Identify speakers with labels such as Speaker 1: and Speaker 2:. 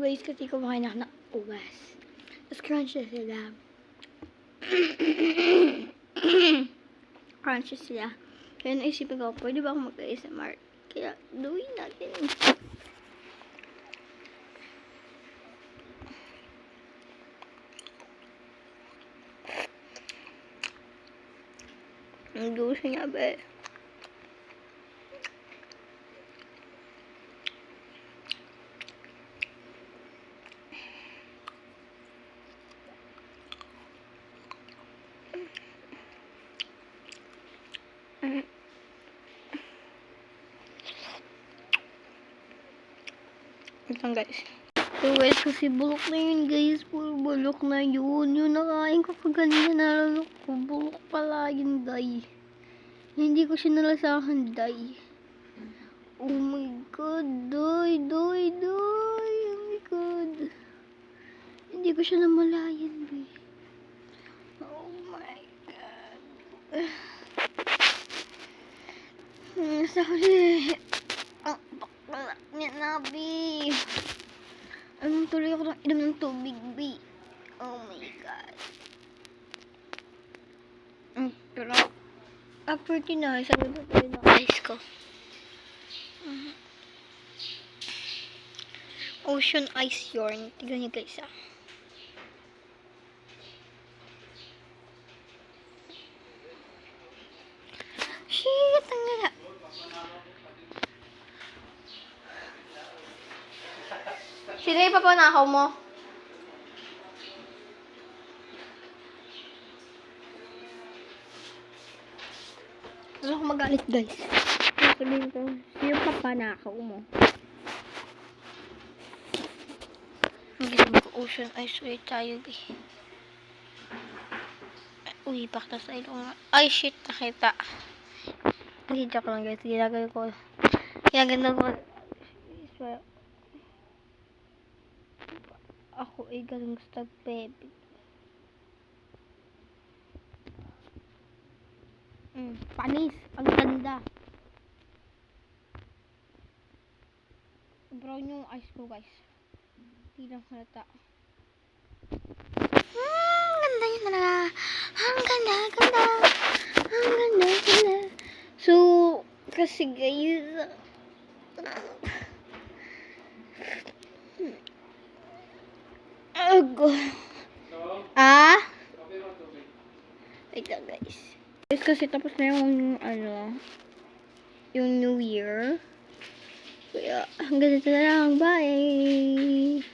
Speaker 1: guys kasi kumakain ako ng uwas. Tapos crunchy sila. Crunchy sila. Kaya naisipin ko, pwede ba ako mag-ASMR? Kaya, gawin natin. Ang gusto niya ba? Ito guys. So guys, kasi bulok na yun guys. Puro bulok na yun. Yung nakain ko kaganina nalala ko. Bulok pala yun day. Hindi ko siya nalasahan day. Oh my god. Day. Oh my god. Hindi ko siya namalayan day. Oh my god. Nasa huli. Ang bakla niya nabi. Anong tuloy ako ng inom ng tubig, B. Oh my god. Pero, after tinay, sabi ko tayo ng ice ko. Ocean ice yarn. Tignan niyo guys, ah. Shit, ang gala. Sino yung papanakaw mo? Gusto ko magalit guys. Sabihin ko, sino yung papanakaw mo? Hindi mag-ocean ice ulit tayo eh. Uy, bakta sa ilong. Ay shit, nakita. Hindi, joke lang guys. Ginagano ko. Ako ay galing sa baby. Panis. Ang ganda. Brown yung ice ko guys. Hindi lang halata. Ganda yun talaga. Ang ganda. So, kasi guys, wait lang guys. Kasi tapos na yung yung New Year. Kaya hanggang dito na lang. Bye!